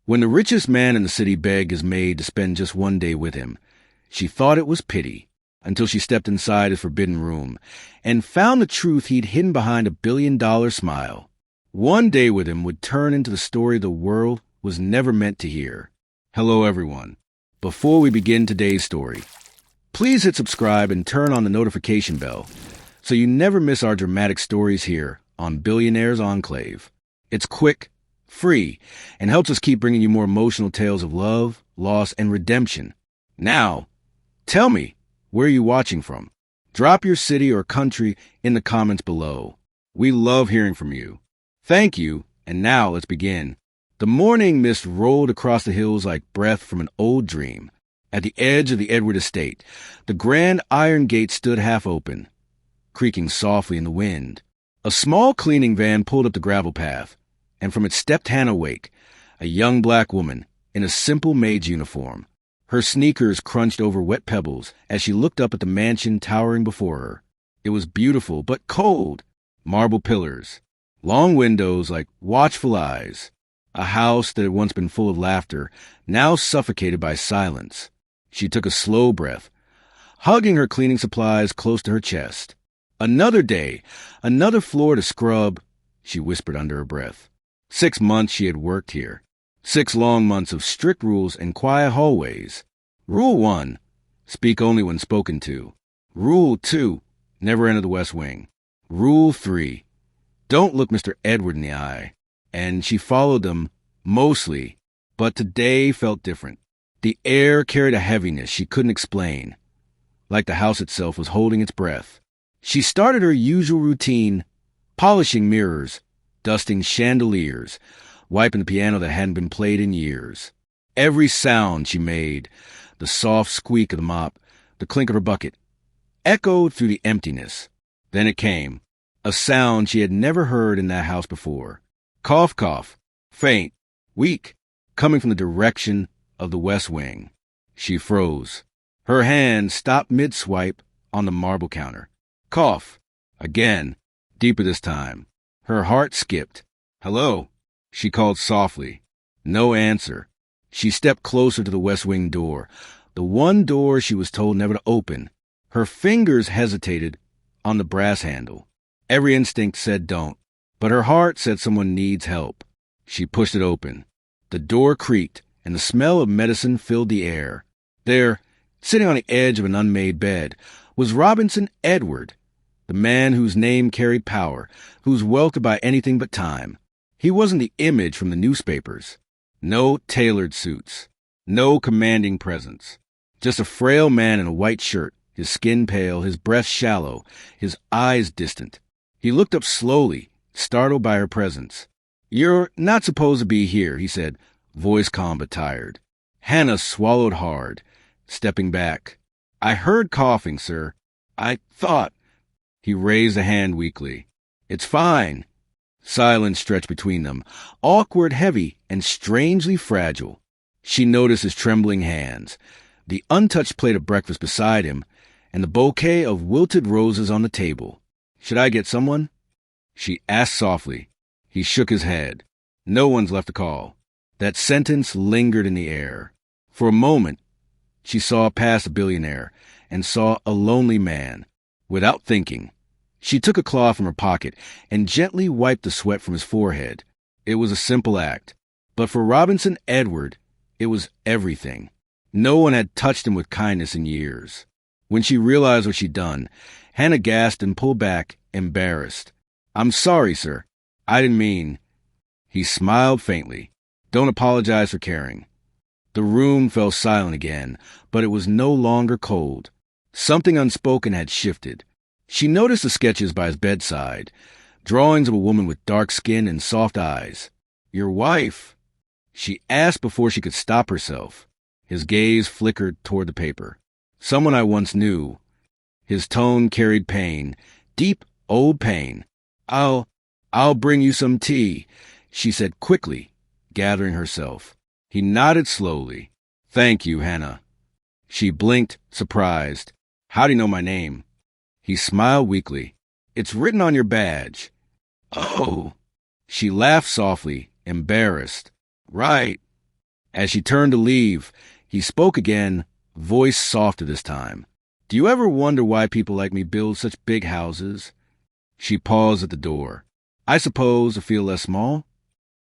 When the richest man in the city begged his maid to spend just one day with him, she thought it was pity, until she stepped inside his forbidden room and found the truth he'd hidden behind a $1 billion smile. One day with him would turn into the story the world was never meant to hear. Hello, everyone. Before we begin today's story, please hit subscribe and turn on the notification bell so you never miss our dramatic stories here on Billionaire's Enclave. It's quick, free, and helps us keep bringing you more emotional tales of love, loss, and redemption. Now, tell me, where are you watching from? Drop your city or country in the comments below. We love hearing from you. Thank you, and now let's begin. The morning mist rolled across the hills like breath from an old dream. At the edge of the Edward estate, the grand iron gate stood half open, creaking softly in the wind. A small cleaning van pulled up the gravel path, and from it stepped Hanna Wake, a young black woman in a simple maid's uniform. Her sneakers crunched over wet pebbles as she looked up at the mansion towering before her. It was beautiful, but cold. Marble pillars, long windows like watchful eyes. A house that had once been full of laughter, now suffocated by silence. She took a slow breath, hugging her cleaning supplies close to her chest. Another day, another floor to scrub, she whispered under her breath. 6 months she had worked here. 6 long months of strict rules and quiet hallways. Rule 1, speak only when spoken to. Rule 2, never enter the West Wing. Rule 3, don't look Mr. Edward in the eye. And she followed them, mostly, but today felt different. The air carried a heaviness she couldn't explain, like the house itself was holding its breath. She started her usual routine, polishing mirrors, dusting chandeliers, wiping the piano that hadn't been played in years. Every sound she made, the soft squeak of the mop, the clink of her bucket, echoed through the emptiness. Then it came, a sound she had never heard in that house before. Cough, cough, faint, weak, coming from the direction of the West Wing. She froze. Her hand stopped mid-swipe on the marble counter. Cough. Again, deeper this time. Her heart skipped. Hello, she called softly. No answer. She stepped closer to the West Wing door, the one door she was told never to open. Her fingers hesitated on the brass handle. Every instinct said don't, but her heart said someone needs help. She pushed it open. The door creaked, and the smell of medicine filled the air. There, sitting on the edge of an unmade bed, was Robinson Edward, the man whose name carried power, whose wealth could buy anything but time. He wasn't the image from the newspapers. No tailored suits. No commanding presence. Just a frail man in a white shirt, his skin pale, his breath shallow, his eyes distant. He looked up slowly, startled by her presence. You're not supposed to be here, he said, voice calm but tired. Hanna swallowed hard, stepping back. I heard coughing, sir. I thought. He raised a hand weakly. It's fine. Silence stretched between them, awkward, heavy, and strangely fragile. She noticed his trembling hands, the untouched plate of breakfast beside him, and the bouquet of wilted roses on the table. Should I get someone? She asked softly. He shook his head. No one's left to call. That sentence lingered in the air. For a moment, she saw past a billionaire and saw a lonely man. Without thinking, she took a cloth from her pocket and gently wiped the sweat from his forehead. It was a simple act, but for Robinson Edward, it was everything. No one had touched him with kindness in years. When she realized what she'd done, Hanna gasped and pulled back, embarrassed. I'm sorry, sir. I didn't mean. He smiled faintly. Don't apologize for caring. The room fell silent again, but it was no longer cold. Something unspoken had shifted. She noticed the sketches by his bedside, drawings of a woman with dark skin and soft eyes. Your wife? She asked before she could stop herself. His gaze flickered toward the paper. Someone I once knew. His tone carried pain, deep, old pain. I'll bring you some tea, she said quickly, gathering herself. He nodded slowly. Thank you, Hanna. She blinked, surprised. How do you know my name? He smiled weakly. It's written on your badge. Oh. She laughed softly, embarrassed. Right. As she turned to leave, he spoke again, voice softer this time. Do you ever wonder why people like me build such big houses? She paused at the door. I suppose to feel less small?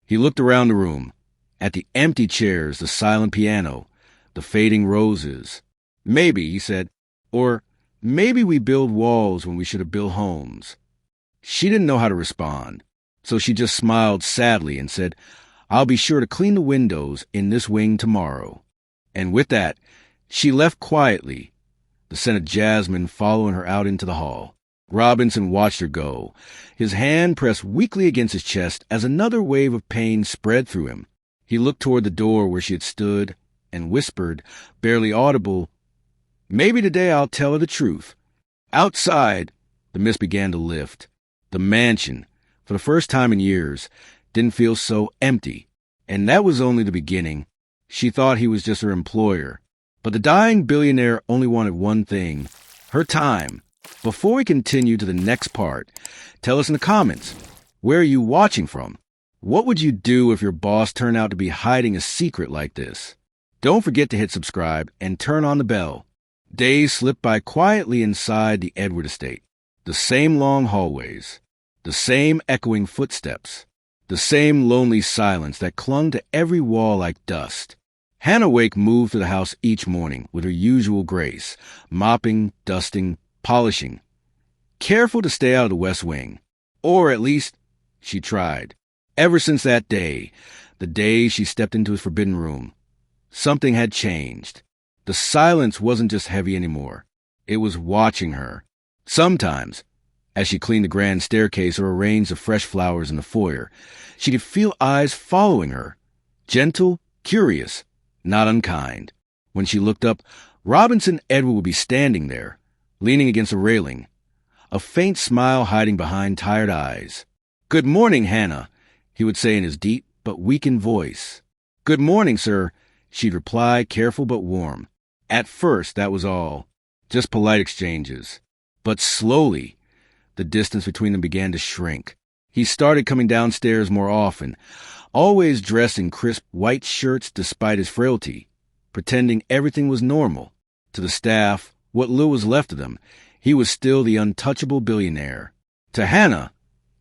He looked around the room, at the empty chairs, the silent piano, the fading roses. Maybe, he said, or maybe we build walls when we should have built homes. She didn't know how to respond, so she just smiled sadly and said, I'll be sure to clean the windows in this wing tomorrow. And with that, she left quietly, the scent of jasmine following her out into the hall. Robinson watched her go, his hand pressed weakly against his chest as another wave of pain spread through him. He looked toward the door where she had stood and whispered, barely audible, Maybe today I'll tell her the truth. Outside, the mist began to lift. The mansion, for the first time in years, didn't feel so empty. And that was only the beginning. She thought he was just her employer. But the dying billionaire only wanted one thing, her time. Before we continue to the next part, tell us in the comments, where are you watching from? What would you do if your boss turned out to be hiding a secret like this? Don't forget to hit subscribe and turn on the bell. Days slipped by quietly inside the Edward estate. The same long hallways, the same echoing footsteps, the same lonely silence that clung to every wall like dust. Hanna Wake moved to the house each morning with her usual grace, mopping, dusting, polishing, careful to stay out of the West Wing. Or at least, she tried. Ever since that day, the day she stepped into his forbidden room, something had changed. The silence wasn't just heavy anymore. It was watching her. Sometimes, as she cleaned the grand staircase or arranged the fresh flowers in the foyer, she could feel eyes following her, gentle, curious, not unkind. When she looked up, Robinson Edward would be standing there, leaning against a railing, a faint smile hiding behind tired eyes. Good morning, Hannah, he would say in his deep but weakened voice. Good morning, sir, she'd reply, careful but warm. At first, that was all, just polite exchanges. But slowly, the distance between them began to shrink. He started coming downstairs more often, always dressed in crisp white shirts despite his frailty, pretending everything was normal. To the staff, what little was left of them, he was still the untouchable billionaire. To Hannah,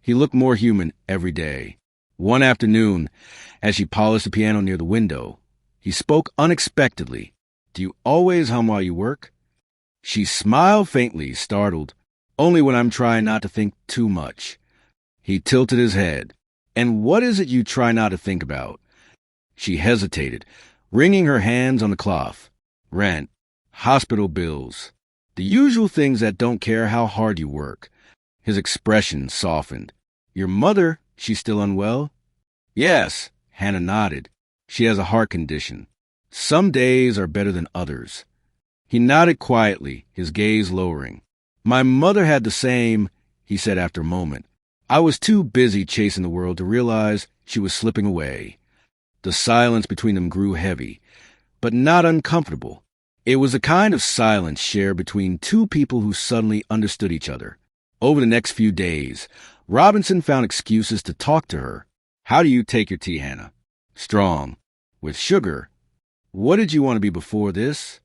he looked more human every day. One afternoon, as she polished the piano near the window, he spoke unexpectedly. Do you always hum while you work? She smiled faintly, startled. Only when I'm trying not to think too much. He tilted his head. And what is it you try not to think about? She hesitated, wringing her hands on the cloth. Rent, hospital bills, the usual things that don't care how hard you work. His expression softened. Your mother, she's still unwell? Yes, Hannah nodded. She has a heart condition. Some days are better than others. He nodded quietly, his gaze lowering. My mother had the same, he said after a moment. I was too busy chasing the world to realize she was slipping away. The silence between them grew heavy, but not uncomfortable. It was a kind of silence shared between two people who suddenly understood each other. Over the next few days, Robinson found excuses to talk to her. How do you take your tea, Hannah? Strong. With sugar. What did you want to be before this?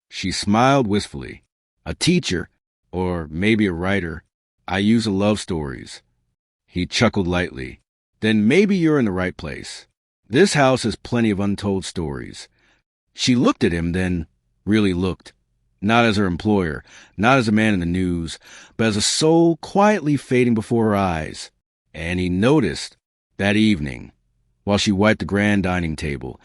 She smiled wistfully. A teacher, or maybe a writer. I use love stories. He chuckled lightly. Then maybe you're in the right place. This house has plenty of untold stories. She looked at him, then really looked. Not as her employer, not as a man in the news, but as a soul quietly fading before her eyes. And he noticed, that evening, while she wiped the grand dining table,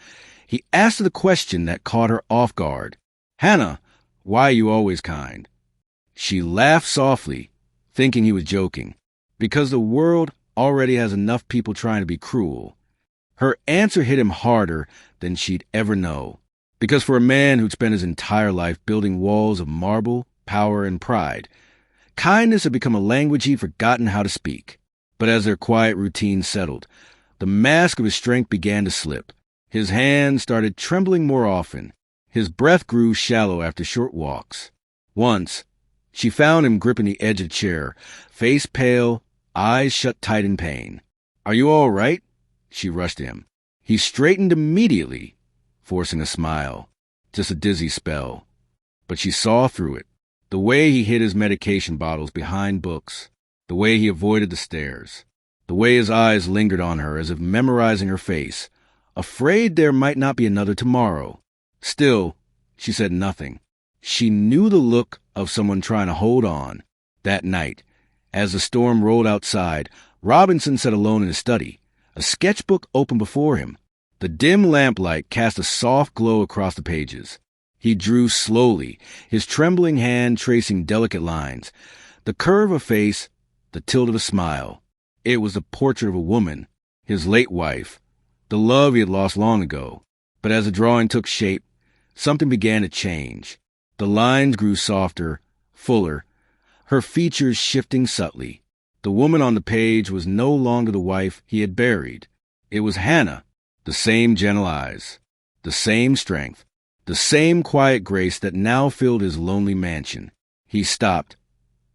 he asked her the question that caught her off guard. Hannah, why are you always kind? She laughed softly, thinking he was joking. Because the world already has enough people trying to be cruel. Her answer hit him harder than she'd ever know. Because for a man who'd spent his entire life building walls of marble, power, and pride, kindness had become a language he'd forgotten how to speak. But as their quiet routine settled, the mask of his strength began to slip. His hands started trembling more often. His breath grew shallow after short walks. Once, she found him gripping the edge of the chair, face pale, eyes shut tight in pain. Are you all right? She rushed to him. He straightened immediately, forcing a smile. Just a dizzy spell. But she saw through it. The way he hid his medication bottles behind books. The way he avoided the stairs. The way his eyes lingered on her as if memorizing her face, afraid there might not be another tomorrow. Still, she said nothing. She knew the look of someone trying to hold on. That night, as the storm rolled outside, Robinson sat alone in his study, a sketchbook open before him. The dim lamplight cast a soft glow across the pages. He drew slowly, his trembling hand tracing delicate lines, the curve of face, the tilt of a smile. It was the portrait of a woman, his late wife, the love he had lost long ago. But as the drawing took shape, something began to change. The lines grew softer, fuller, her features shifting subtly. The woman on the page was no longer the wife he had buried. It was Hanna, the same gentle eyes, the same strength, the same quiet grace that now filled his lonely mansion. He stopped,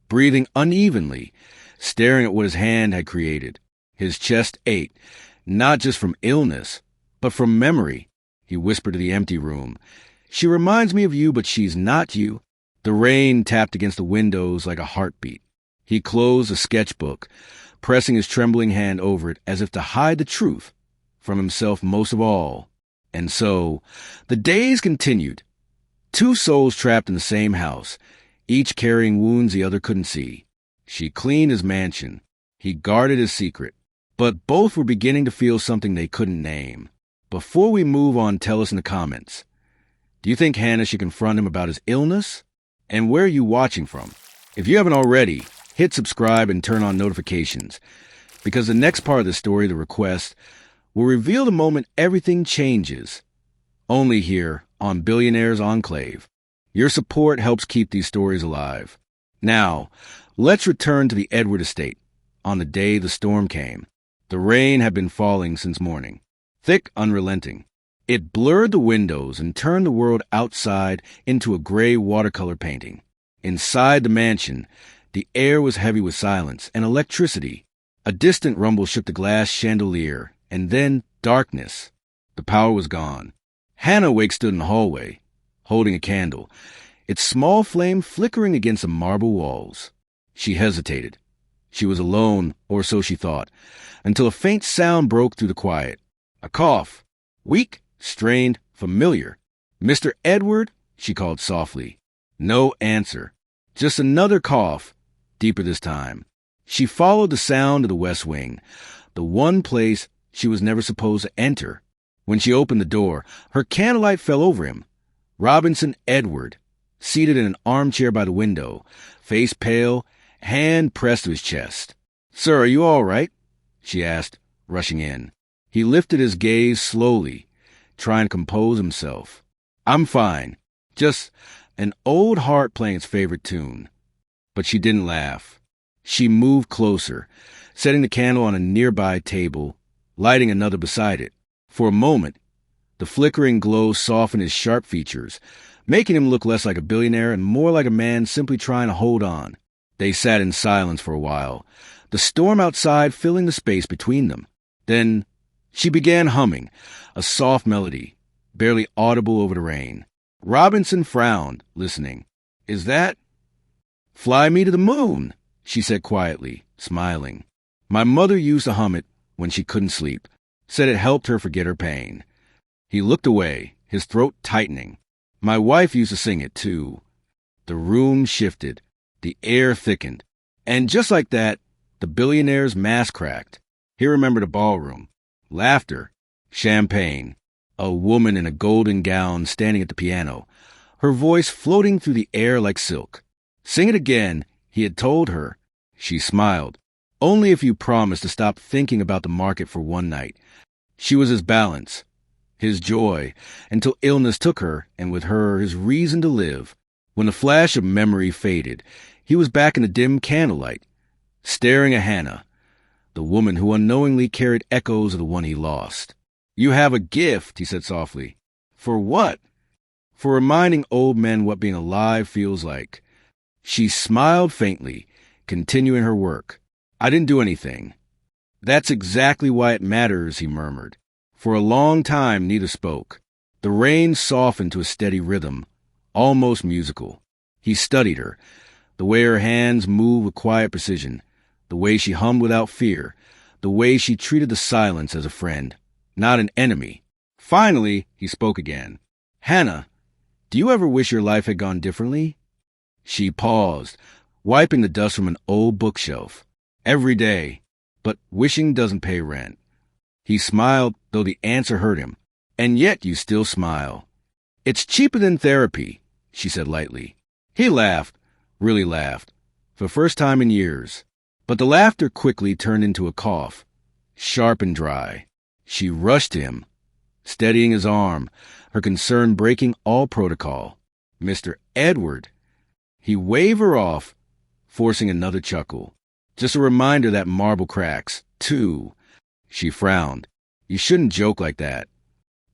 breathing unevenly, staring at what his hand had created. His chest ached, not just from illness, but from memory. He whispered to the empty room, "She reminds me of you, but she's not you." The rain tapped against the windows like a heartbeat. He closed the sketchbook, pressing his trembling hand over it as if to hide the truth from himself most of all. And so, the days continued. Two souls trapped in the same house, each carrying wounds the other couldn't see. She cleaned his mansion. He guarded his secret. But both were beginning to feel something they couldn't name. Before we move on, tell us in the comments. Do you think Hanna should confront him about his illness? And where are you watching from? If you haven't already, hit subscribe and turn on notifications, because the next part of the story, The Request, will reveal the moment everything changes. Only here on Billionaire's Enclave. Your support helps keep these stories alive. Now, let's return to the Edward estate. On the day the storm came, the rain had been falling since morning, thick, unrelenting. It blurred the windows and turned the world outside into a gray watercolor painting. Inside the mansion, the air was heavy with silence and electricity. A distant rumble shook the glass chandelier, and then darkness. The power was gone. Hanna Wake stood in the hallway, holding a candle, its small flame flickering against the marble walls. She hesitated. She was alone, or so she thought, until a faint sound broke through the quiet. A cough. Weak, strained, familiar. "Mr. Edward?" she called softly. No answer. Just another cough, deeper this time. She followed the sound to the west wing, the one place she was never supposed to enter. When she opened the door, her candlelight fell over him. Robinson Edward, seated in an armchair by the window, face pale, hand pressed to his chest. "Sir, are you all right?" she asked, rushing in. He lifted his gaze slowly, trying to compose himself. "I'm fine. Just an old heart playing its favorite tune." But she didn't laugh. She moved closer, setting the candle on a nearby table, lighting another beside it. For a moment, the flickering glow softened his sharp features, making him look less like a billionaire and more like a man simply trying to hold on. They sat in silence for a while, the storm outside filling the space between them. Then she began humming, a soft melody, barely audible over the rain. Robinson frowned, listening. "Is that—" "Fly Me to the Moon," she said quietly, smiling. "My mother used to hum it when she couldn't sleep, said it helped her forget her pain." He looked away, his throat tightening. "My wife used to sing it, too." The room shifted, the air thickened, and just like that, the billionaire's mask cracked. He remembered a ballroom. Laughter, champagne, a woman in a golden gown standing at the piano, her voice floating through the air like silk. "Sing it again," he had told her. She smiled. "Only if you promise to stop thinking about the market for one night." She was his balance, his joy, until illness took her, and with her his reason to live. When the flash of memory faded, he was back in the dim candlelight, staring at Hanna, the woman who unknowingly carried echoes of the one he lost. "You have a gift," he said softly. "For what?" "For reminding old men what being alive feels like." She smiled faintly, continuing her work. "I didn't do anything." "That's exactly why it matters," he murmured. For a long time neither spoke. The rain softened to a steady rhythm, almost musical. He studied her, the way her hands moved with quiet precision, the way she hummed without fear, the way she treated the silence as a friend, not an enemy. Finally, he spoke again. "Hanna, do you ever wish your life had gone differently?" She paused, wiping the dust from an old bookshelf. "Every day, but wishing doesn't pay rent." He smiled, though the answer hurt him. "And yet you still smile." "It's cheaper than therapy," she said lightly. He laughed, really laughed, for the first time in years. But the laughter quickly turned into a cough, sharp and dry. She rushed to him, steadying his arm, her concern breaking all protocol. "Mr. Edward." He waved her off, forcing another chuckle. "Just a reminder that marble cracks, too." She frowned. "You shouldn't joke like that."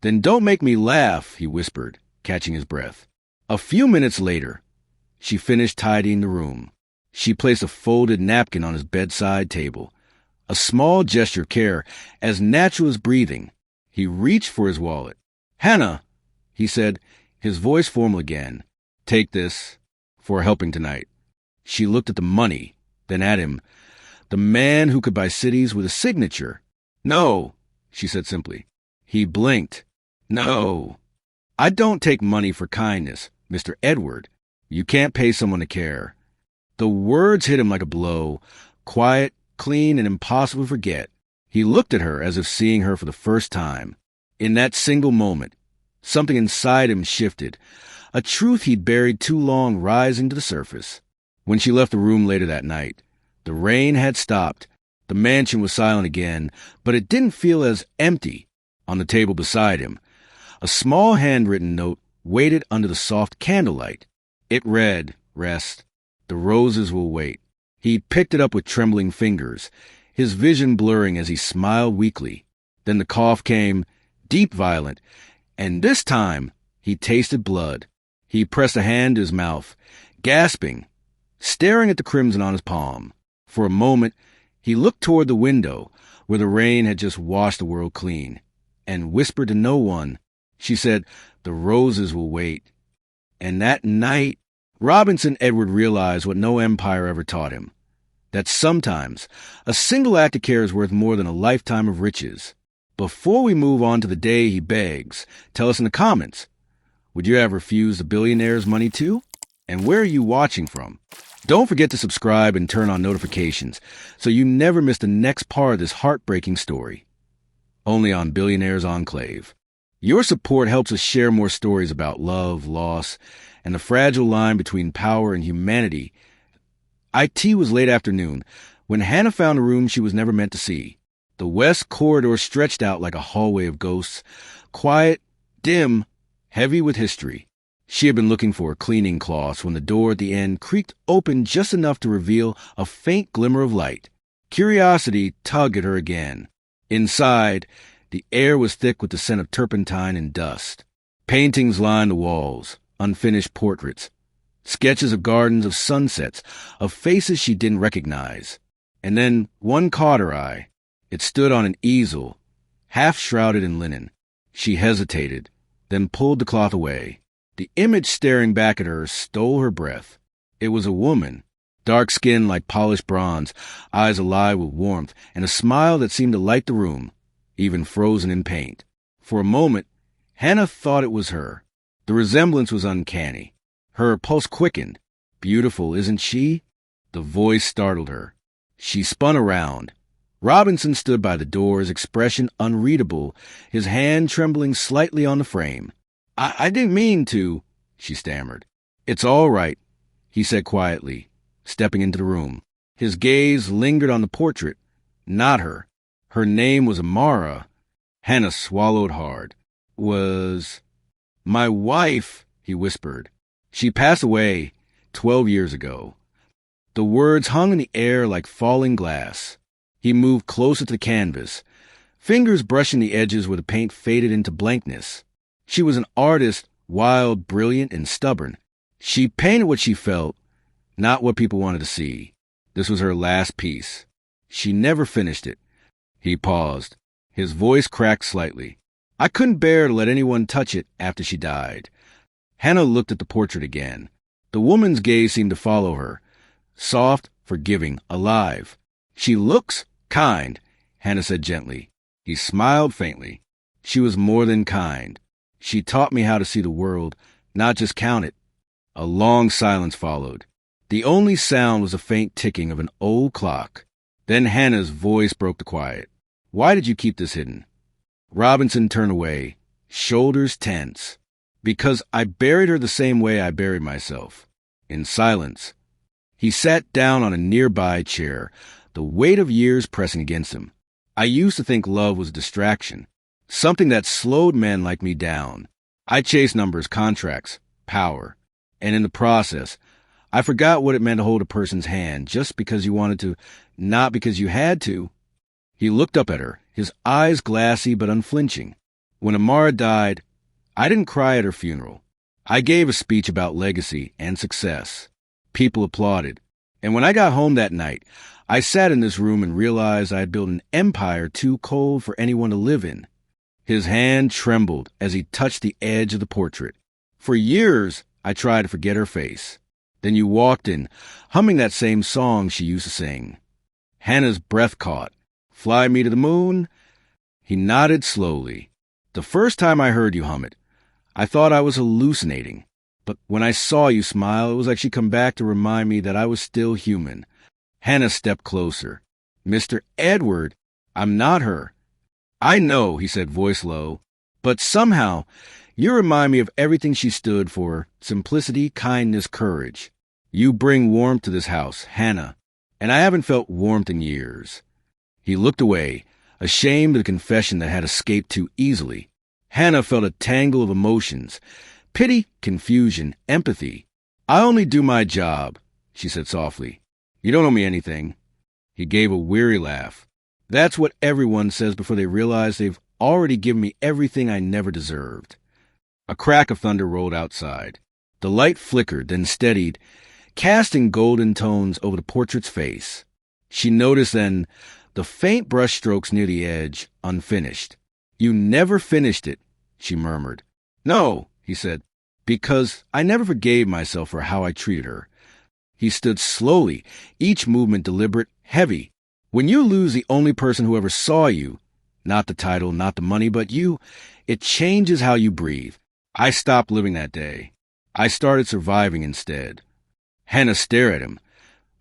"Then don't make me laugh," he whispered, catching his breath. A few minutes later, she finished tidying the room. She placed a folded napkin on his bedside table, a small gesture of care, as natural as breathing. He reached for his wallet. "Hanna," he said, his voice formal again. "Take this for helping tonight." She looked at the money, then at him, the man who could buy cities with a signature. "No," she said simply. He blinked. "No. I don't take money for kindness, Mr. Edward. You can't pay someone to care." The words hit him like a blow, quiet, clean, and impossible to forget. He looked at her as if seeing her for the first time. In that single moment, something inside him shifted, a truth he'd buried too long rising to the surface. When she left the room later that night, the rain had stopped. The mansion was silent again, but it didn't feel as empty. On the table beside him, a small handwritten note waited under the soft candlelight. It read, "Rest. The roses will wait." He picked it up with trembling fingers, his vision blurring as he smiled weakly. Then the cough came, deep, violent, and this time he tasted blood. He pressed a hand to his mouth, gasping, staring at the crimson on his palm. For a moment, he looked toward the window, where the rain had just washed the world clean, and whispered to no one. She said, "The roses will wait." And that night, Robinson Edward realized what no empire ever taught him, that sometimes a single act of care is worth more than a lifetime of riches. Before we move on to the day he begs, tell us in the comments, would you have refused the billionaire's money too? And where are you watching from? Don't forget to subscribe and turn on notifications so you never miss the next part of this heartbreaking story. Only on Billionaire's Enclave. Your support helps us share more stories about love, loss, and the fragile line between power and humanity. It was late afternoon when Hanna found a room she was never meant to see. The west corridor stretched out like a hallway of ghosts, quiet, dim, heavy with history. She had been looking for cleaning cloths when the door at the end creaked open just enough to reveal a faint glimmer of light. Curiosity tugged at her again. Inside, the air was thick with the scent of turpentine and dust. Paintings lined the walls, unfinished portraits, sketches of gardens, of sunsets, of faces she didn't recognize. And then one caught her eye. It stood on an easel, half shrouded in linen. She hesitated, then pulled the cloth away. The image staring back at her stole her breath. It was a woman, dark skin like polished bronze, eyes alive with warmth, and a smile that seemed to light the room, even frozen in paint. For a moment, Hanna thought it was her. The resemblance was uncanny. Her pulse quickened. "Beautiful, isn't she?" The voice startled her. She spun around. Robinson stood by the door, his expression unreadable, his hand trembling slightly on the frame. I didn't mean to," she stammered. "It's all right," he said quietly, stepping into the room. His gaze lingered on the portrait, not her. Her name was Amara. Hanna swallowed hard. "Was my wife," he whispered. "She passed away 12 years ago." The words hung in the air like falling glass. He moved closer to the canvas, fingers brushing the edges where the paint faded into blankness. She was an artist, wild, brilliant, and stubborn. She painted what she felt, not what people wanted to see. This was her last piece. She never finished it. He paused. His voice cracked slightly. I couldn't bear to let anyone touch it after she died. Hanna looked at the portrait again. The woman's gaze seemed to follow her. Soft, forgiving, alive. She looks kind, Hanna said gently. He smiled faintly. She was more than kind. She taught me how to see the world, not just count it. A long silence followed. The only sound was a faint ticking of an old clock. Then Hanna's voice broke the quiet. Why did you keep this hidden? Robinson turned away, shoulders tense. Because I buried her the same way I buried myself, in silence. He sat down on a nearby chair, the weight of years pressing against him. I used to think love was a distraction, something that slowed men like me down. I chased numbers, contracts, power, and in the process, I forgot what it meant to hold a person's hand just because you wanted to, not because you had to. He looked up at her, his eyes glassy but unflinching. When Amara died, I didn't cry at her funeral. I gave a speech about legacy and success. People applauded. And when I got home that night, I sat in this room and realized I had built an empire too cold for anyone to live in. His hand trembled as he touched the edge of the portrait. For years, I tried to forget her face. Then you walked in, humming that same song she used to sing. Hannah's breath caught. Fly me to the moon? He nodded slowly. The first time I heard you hum it, I thought I was hallucinating. But when I saw you smile, it was like she'd come back to remind me that I was still human. Hanna stepped closer. Mr. Edward, I'm not her. I know, he said, voice low. But somehow, you remind me of everything she stood for, simplicity, kindness, courage. You bring warmth to this house, Hanna, and I haven't felt warmth in years. He looked away, ashamed of the confession that had escaped too easily. Hanna felt a tangle of emotions, pity, confusion, empathy. I only do my job, she said softly. You don't owe me anything. He gave a weary laugh. That's what everyone says before they realize they've already given me everything I never deserved. A crack of thunder rolled outside. The light flickered, then steadied, casting golden tones over the portrait's face. She noticed then the faint brush strokes near the edge, unfinished. You never finished it, she murmured. No, he said, because I never forgave myself for how I treated her. He stood slowly, each movement deliberate, heavy. When you lose the only person who ever saw you, not the title, not the money, but you, it changes how you breathe. I stopped living that day. I started surviving instead. Hanna stared at him.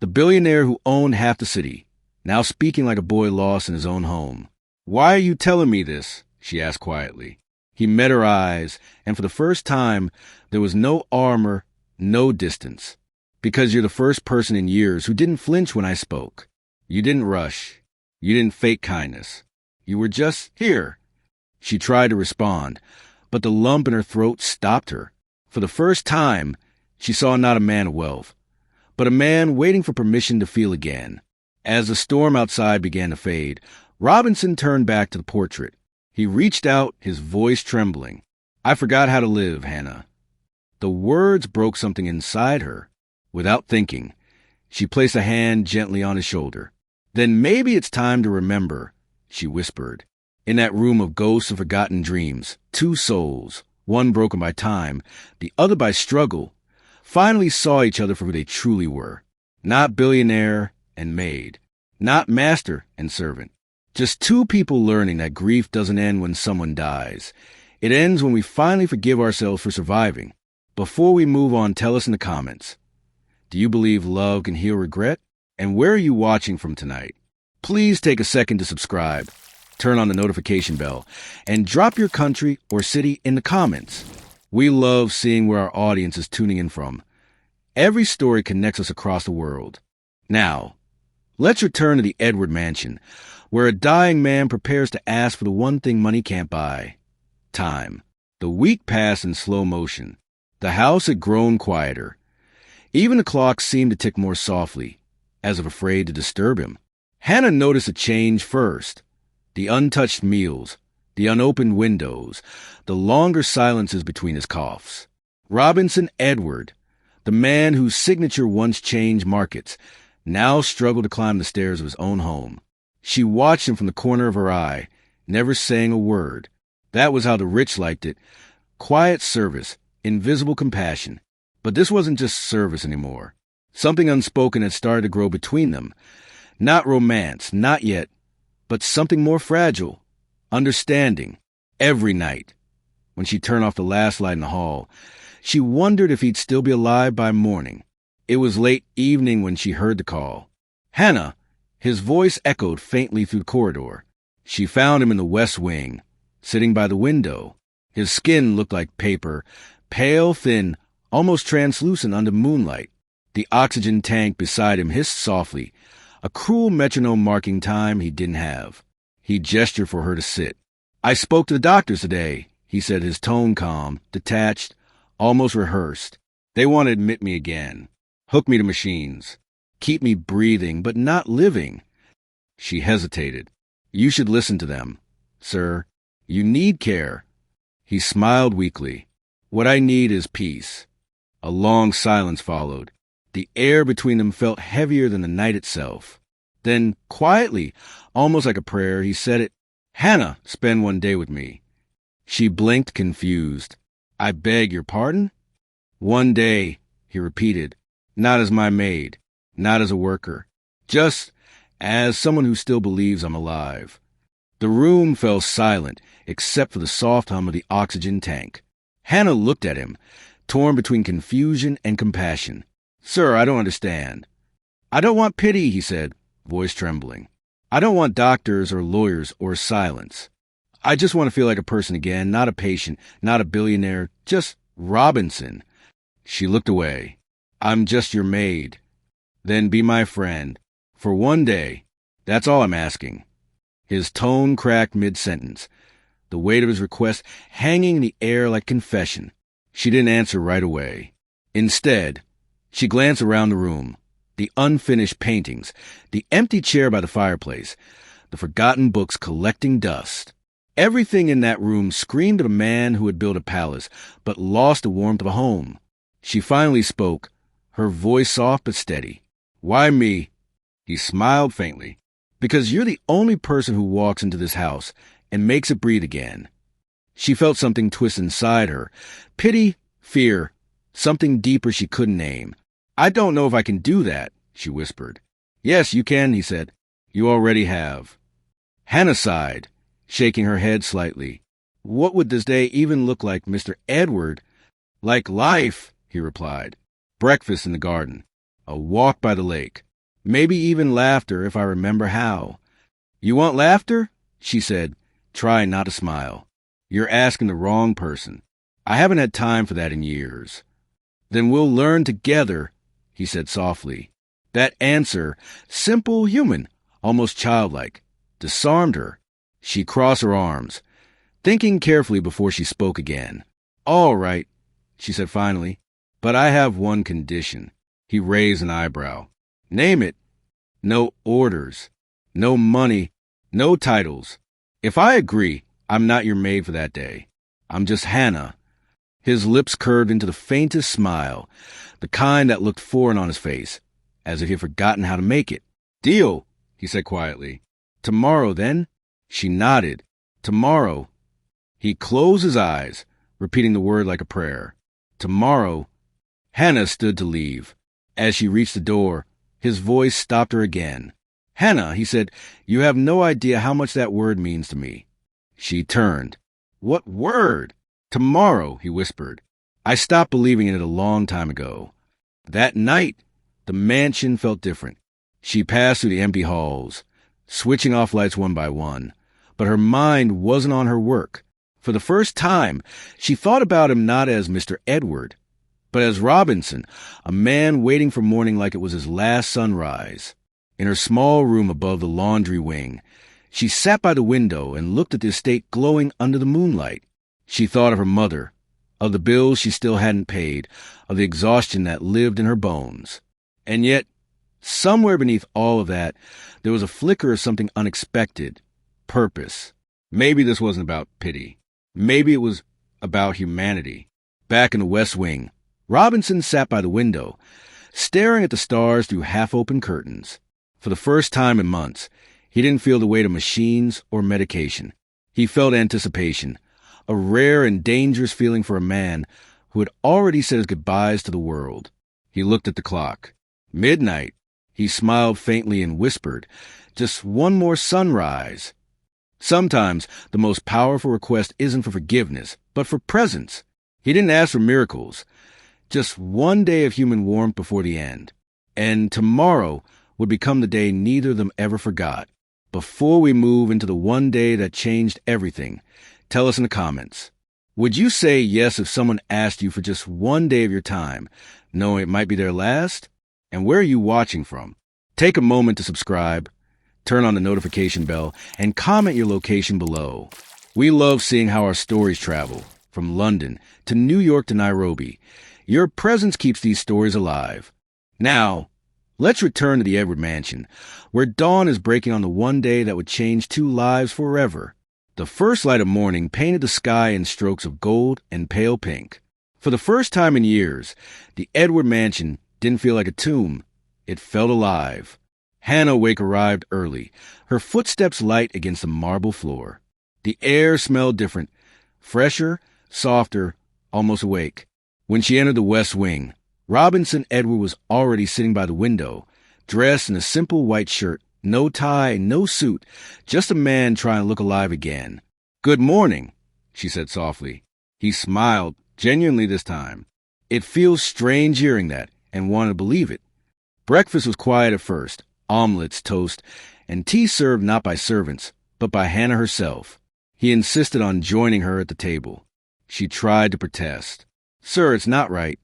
The billionaire who owned half the city, now speaking like a boy lost in his own home. Why are you telling me this? She asked quietly. He met her eyes, and for the first time, there was no armor, no distance. Because you're the first person in years who didn't flinch when I spoke. You didn't rush. You didn't fake kindness. You were just here. She tried to respond, but the lump in her throat stopped her. For the first time, she saw not a man of wealth, but a man waiting for permission to feel again. As the storm outside began to fade, Robinson turned back to the portrait. He reached out, his voice trembling. I forgot how to live, Hanna. The words broke something inside her. Without thinking, she placed a hand gently on his shoulder. Then maybe it's time to remember, she whispered. In that room of ghosts and forgotten dreams, two souls, one broken by time, the other by struggle, finally saw each other for who they truly were. Not billionaire and maid. Not master and servant. Just two people learning that grief doesn't end when someone dies. It ends when we finally forgive ourselves for surviving. Before we move on, tell us in the comments. Do you believe love can heal regret? And where are you watching from tonight? Please take a second to subscribe, turn on the notification bell, and drop your country or city in the comments. We love seeing where our audience is tuning in from. Every story connects us across the world. Now, let's return to the Edward mansion, where a dying man prepares to ask for the one thing money can't buy. Time. The week passed in slow motion. The house had grown quieter. Even the clock seemed to tick more softly, as if afraid to disturb him. Hanna noticed a change first. The untouched meals, the unopened windows, the longer silences between his coughs. Robinson Edward, the man whose signature once changed markets, now struggled to climb the stairs of his own home. She watched him from the corner of her eye, never saying a word. That was how the rich liked it. Quiet service, invisible compassion. But this wasn't just service anymore. Something unspoken had started to grow between them. Not romance, not yet, but something more fragile. Understanding. Every night, when she turned off the last light in the hall, she wondered if he'd still be alive by morning. It was late evening when she heard the call. Hanna! His voice echoed faintly through the corridor. She found him in the west wing, sitting by the window. His skin looked like paper, pale, thin, almost translucent under moonlight. The oxygen tank beside him hissed softly, a cruel metronome marking time he didn't have. He gestured for her to sit. "I spoke to the doctors today," he said, his tone calm, detached, almost rehearsed. "They want to admit me again. Hook me to machines. Keep me breathing, but not living." She hesitated. "You should listen to them, sir. You need care." He smiled weakly. "What I need is peace." A long silence followed. The air between them felt heavier than the night itself. Then, quietly, almost like a prayer, he said it. "Hanna, spend one day with me." She blinked, confused. "I beg your pardon?" "One day," he repeated. "Not as my maid, not as a worker. Just as someone who still believes I'm alive." The room fell silent, except for the soft hum of the oxygen tank. Hanna looked at him, torn between confusion and compassion. "Sir, I don't understand." "I don't want pity," he said, voice trembling. "I don't want doctors or lawyers or silence. I just want to feel like a person again, not a patient, not a billionaire, just Robinson." She looked away. "I'm just your maid." "Then be my friend. For one day. That's all I'm asking." His tone cracked mid-sentence, the weight of his request hanging in the air like confession. She didn't answer right away. Instead, she glanced around the room. The unfinished paintings, the empty chair by the fireplace, the forgotten books collecting dust. Everything in that room screamed of a man who had built a palace, but lost the warmth of a home. She finally spoke, her voice soft but steady. "Why me?" He smiled faintly. "Because you're the only person who walks into this house and makes it breathe again." She felt something twist inside her. Pity, fear, something deeper she couldn't name. "I don't know if I can do that," she whispered. "Yes, you can," he said. "You already have." Hanna sighed, shaking her head slightly. "What would this day even look like, Mr. Edward?" "Like life," he replied. "Breakfast in the garden. A walk by the lake. Maybe even laughter if I remember how." "You want laughter?" she said, trying not to smile. "You're asking the wrong person. I haven't had time for that in years." "Then we'll learn together," he said softly. That answer, simple, human, almost childlike, disarmed her. She crossed her arms, thinking carefully before she spoke again. "All right," she said finally, "but I have one condition." He raised an eyebrow. "Name it." "No orders, no money, no titles. If I agree, I'm not your maid for that day. I'm just Hanna." His lips curved into the faintest smile, the kind that looked foreign on his face, as if he had forgotten how to make it. "Deal," he said quietly. "Tomorrow, then?" She nodded. "Tomorrow." He closed his eyes, repeating the word like a prayer. "Tomorrow." Hanna stood to leave. As she reached the door, his voice stopped her again. "Hanna," he said, "you have no idea how much that word means to me." She turned. "What word?" "Tomorrow," he whispered. "I stopped believing in it a long time ago." That night, the mansion felt different. She passed through the empty halls, switching off lights one by one, but her mind wasn't on her work. For the first time, she thought about him not as Mr. Edward, but as Robinson, a man waiting for morning like it was his last sunrise. In her small room above the laundry wing, she sat by the window and looked at the estate glowing under the moonlight. She thought of her mother, of the bills she still hadn't paid, of the exhaustion that lived in her bones. And yet, somewhere beneath all of that, there was a flicker of something unexpected, purpose. Maybe this wasn't about pity. Maybe it was about humanity. Back in the West Wing, Robinson sat by the window, staring at the stars through half-open curtains. For the first time in months, he didn't feel the weight of machines or medication. He felt anticipation, a rare and dangerous feeling for a man who had already said his goodbyes to the world. He looked at the clock. Midnight. He smiled faintly and whispered, "Just one more sunrise." Sometimes the most powerful request isn't for forgiveness, but for presence. He didn't ask for miracles. Just one day of human warmth before the end. And tomorrow would become the day neither of them ever forgot. Before we move into the one day that changed everything, tell us in the comments. Would you say yes if someone asked you for just one day of your time, knowing it might be their last? And where are you watching from? Take a moment to subscribe, turn on the notification bell, and comment your location below. We love seeing how our stories travel, from London to New York to Nairobi. Your presence keeps these stories alive. Now, let's return to the Edward Mansion, where dawn is breaking on the one day that would change two lives forever. The first light of morning painted the sky in strokes of gold and pale pink. For the first time in years, the Edward Mansion didn't feel like a tomb. It felt alive. Hanna Wake arrived early, her footsteps light against the marble floor. The air smelled different, fresher, softer, almost awake. When she entered the West Wing, Robinson Edward was already sitting by the window, dressed in a simple white shirt, no tie, no suit, just a man trying to look alive again. "Good morning," she said softly. He smiled, genuinely this time. It feels strange hearing that, and wanted to believe it. Breakfast was quiet at first, omelets, toast, and tea served not by servants, but by Hanna herself. He insisted on joining her at the table. She tried to protest. "Sir, it's not right."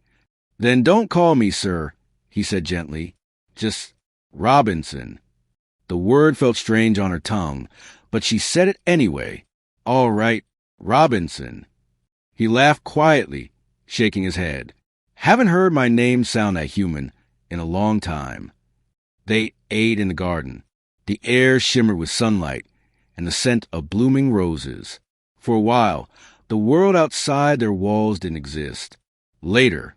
"Then don't call me sir," he said gently. "Just Robinson." The word felt strange on her tongue, but she said it anyway. "All right, Robinson." He laughed quietly, shaking his head. "Haven't heard my name sound that human in a long time." They ate in the garden. The air shimmered with sunlight and the scent of blooming roses. For a while, the world outside their walls didn't exist. Later,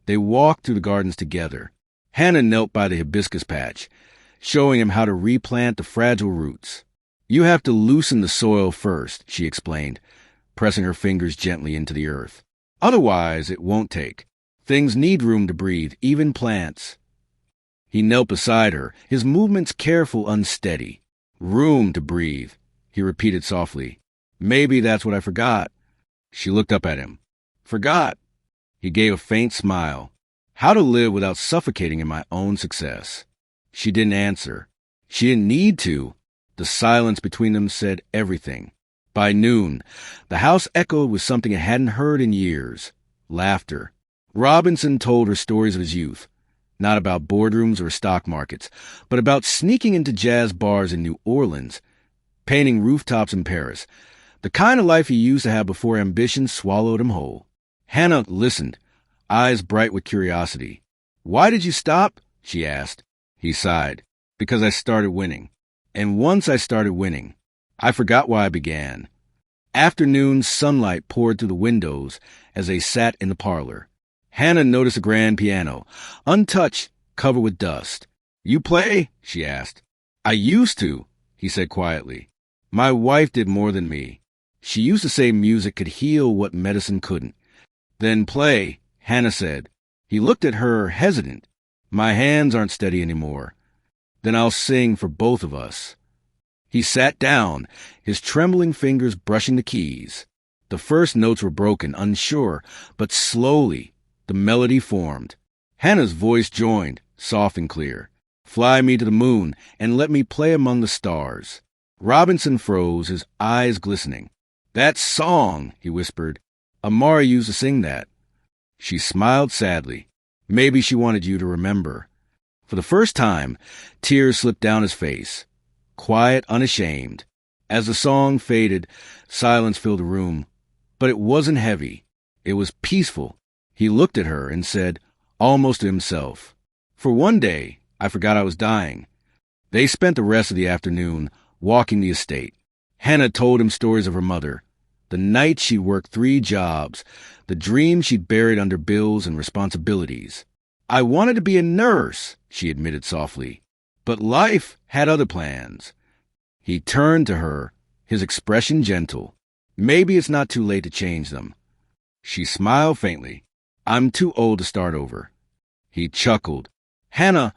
they walked through the gardens together. Hanna knelt by the hibiscus patch, showing him how to replant the fragile roots. "You have to loosen the soil first," she explained, pressing her fingers gently into the earth. "Otherwise, it won't take. Things need room to breathe, even plants." He knelt beside her, his movements careful, unsteady. "Room to breathe," he repeated softly. "Maybe that's what I forgot." She looked up at him. "Forgot?" He gave a faint smile. "How to live without suffocating in my own success." She didn't answer. She didn't need to. The silence between them said everything. By noon, the house echoed with something it hadn't heard in years. Laughter. Robinson told her stories of his youth. Not about boardrooms or stock markets, but about sneaking into jazz bars in New Orleans, painting rooftops in Paris, the kind of life he used to have before ambition swallowed him whole. Hanna listened, eyes bright with curiosity. "Why did you stop?" she asked. He sighed. "Because I started winning. And once I started winning, I forgot why I began." Afternoon sunlight poured through the windows as they sat in the parlor. Hanna noticed a grand piano, untouched, covered with dust. "You play?" she asked. "I used to," he said quietly. "My wife did more than me. She used to say music could heal what medicine couldn't." "Then play," Hanna said. He looked at her, hesitant. "My hands aren't steady anymore." "Then I'll sing for both of us." He sat down, his trembling fingers brushing the keys. The first notes were broken, unsure, but slowly the melody formed. Hanna's voice joined, soft and clear. "Fly me to the moon and let me play among the stars." Robinson froze, his eyes glistening. "That song," he whispered. "Amara used to sing that." She smiled sadly. Maybe she wanted you to remember. For the first time, tears slipped down his face. Quiet, unashamed. As the song faded, silence filled the room. But it wasn't heavy. It was peaceful. He looked at her and said, almost to himself, "For one day, I forgot I was dying." They spent the rest of the afternoon walking the estate. Hanna told him stories of her mother, the nights she worked 3 jobs, the dreams she'd buried under bills and responsibilities. "I wanted to be a nurse," she admitted softly, "but life had other plans." He turned to her, his expression gentle. Maybe it's not too late to change them. She smiled faintly. I'm too old to start over. He chuckled. Hanna,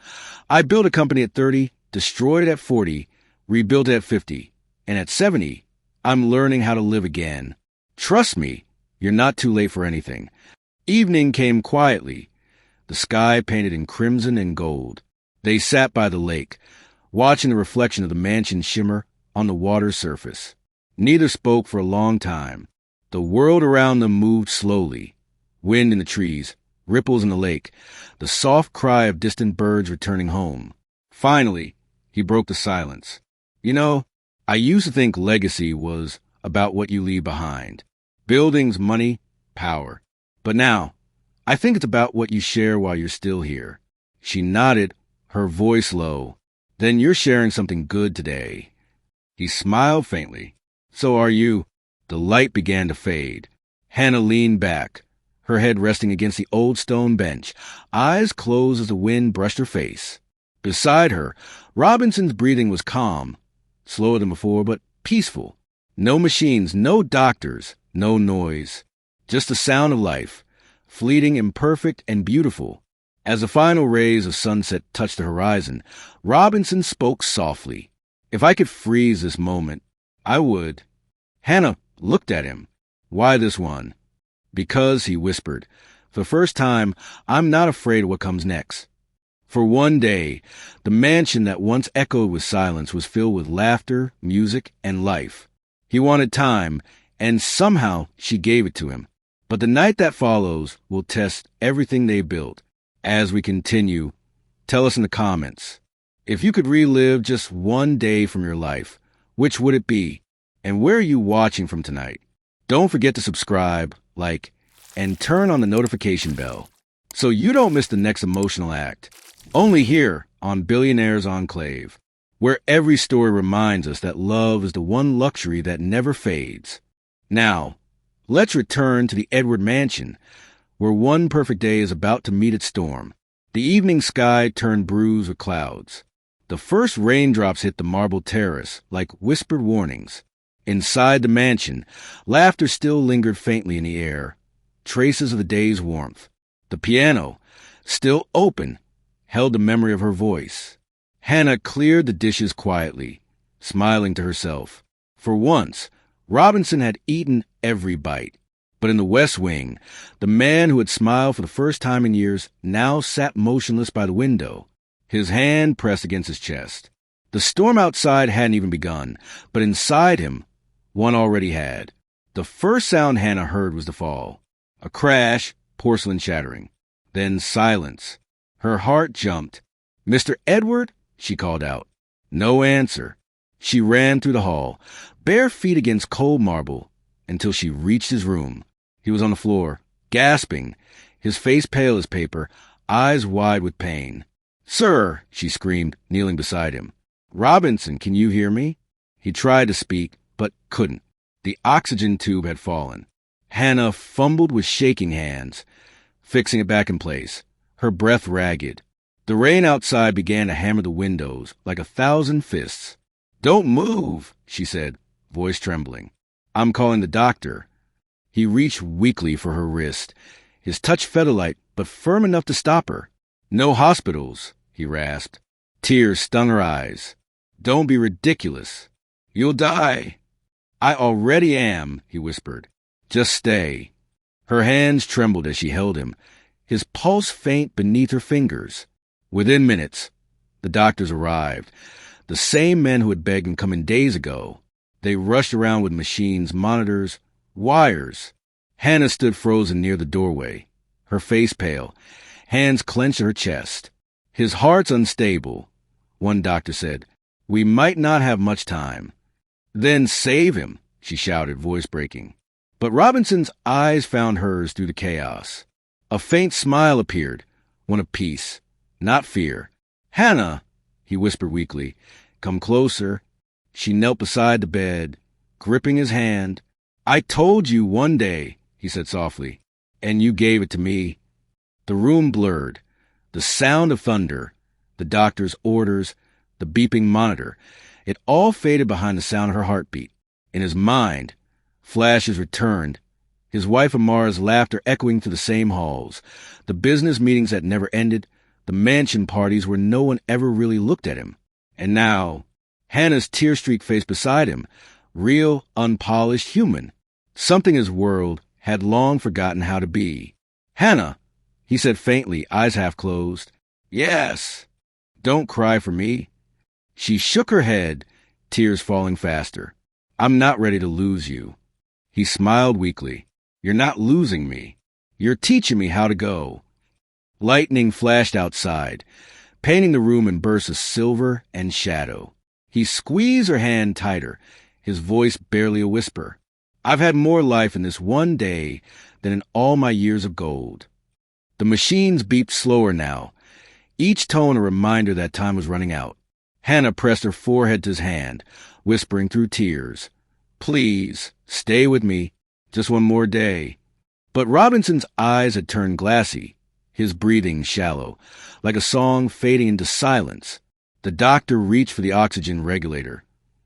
I built a company at 30, destroyed it at 40, rebuilt it at 50, and at 70, I'm learning how to live again. Trust me, you're not too late for anything. Evening came quietly, the sky painted in crimson and gold. They sat by the lake, watching the reflection of the mansion shimmer on the water's surface. Neither spoke for a long time. The world around them moved slowly. Wind in the trees, ripples in the lake, the soft cry of distant birds returning home. Finally, he broke the silence. You know, I used to think legacy was about what you leave behind. Buildings, money, power. But now, I think it's about what you share while you're still here. She nodded, her voice low. Then you're sharing something good today. He smiled faintly. So are you. The light began to fade. Hanna leaned back, her head resting against the old stone bench, eyes closed as the wind brushed her face. Beside her, Robinson's breathing was calm, slower than before, but peaceful. No machines, no doctors, no noise. Just the sound of life, fleeting, imperfect, and beautiful. As the final rays of sunset touched the horizon, Robinson spoke softly. If I could freeze this moment, I would. Hanna looked at him. Why this one? Because, he whispered, for the first time, I'm not afraid of what comes next. For one day, the mansion that once echoed with silence was filled with laughter, music, and life. He wanted time, and somehow she gave it to him. But the night that follows will test everything they built. As we continue, tell us in the comments. If you could relive just one day from your life, which would it be? And where are you watching from tonight? Don't forget to subscribe, like, and turn on the notification bell so you don't miss the next emotional act. Only here on Billionaire's Enclave, where every story reminds us that love is the one luxury that never fades. Now, let's return to the Edward Mansion, where one perfect day is about to meet its storm. The evening sky turned bruised with clouds. The first raindrops hit the marble terrace like whispered warnings. Inside the mansion, laughter still lingered faintly in the air, traces of the day's warmth. The piano, still open, held the memory of her voice. Hanna cleared the dishes quietly, smiling to herself. For once, Robinson had eaten every bite. But in the West Wing, the man who had smiled for the first time in years now sat motionless by the window, his hand pressed against his chest. The storm outside hadn't even begun, but inside him, one already had. The first sound Hanna heard was the fall. A crash, porcelain shattering. Then silence. Her heart jumped. "Mr. Edward?" she called out. No answer. She ran through the hall, bare feet against cold marble, until she reached his room. He was on the floor, gasping, his face pale as paper, eyes wide with pain. "Sir," she screamed, kneeling beside him. "Robinson, can you hear me?" He tried to speak, but couldn't. The oxygen tube had fallen. Hanna fumbled with shaking hands, fixing it back in place, her breath ragged. The rain outside began to hammer the windows like 1,000 fists. "Don't move," she said, voice trembling. "I'm calling the doctor." He reached weakly for her wrist, his touch feather-light but firm enough to stop her. "No hospitals," he rasped. Tears stung her eyes. "Don't be ridiculous. You'll die." "I already am," he whispered. "Just stay." Her hands trembled as she held him, his pulse faint beneath her fingers. Within minutes, the doctors arrived, the same men who had begged him come in days ago. They rushed around with machines, monitors, wires. Hanna stood frozen near the doorway, her face pale, hands clenched to her chest. "His heart's unstable," one doctor said. "We might not have much time." "Then save him," she shouted, voice breaking. But Robinson's eyes found hers through the chaos. A faint smile appeared, one of peace, not fear. "Hanna," he whispered weakly, "come closer." She knelt beside the bed, gripping his hand. "I told you one day," he said softly, "and you gave it to me." The room blurred. The sound of thunder, the doctor's orders, the beeping monitor, it all faded behind the sound of her heartbeat. In his mind, Flashes returned, his wife Amara's laughter echoing through the same halls, the business meetings that never ended, the mansion parties where no one ever really looked at him. And now, Hannah's tear-streaked face beside him, real, unpolished, human. Something his world had long forgotten how to be. "Hanna," he said faintly, eyes half closed. "Yes." "Don't cry for me." She shook her head, tears falling faster. "I'm not ready to lose you." He smiled weakly. "You're not losing me. You're teaching me how to go." Lightning flashed outside, painting the room in bursts of silver and shadow. He squeezed her hand tighter, his voice barely a whisper. "I've had more life in this one day than in all my years of gold." The machines beeped slower now, each tone a reminder that time was running out. Hanna pressed her forehead to his hand, whispering through tears, "Please, stay with me. Just one more day." But Robinson's eyes had turned glassy, his breathing shallow, like a song fading into silence. The doctor reached for the oxygen regulator,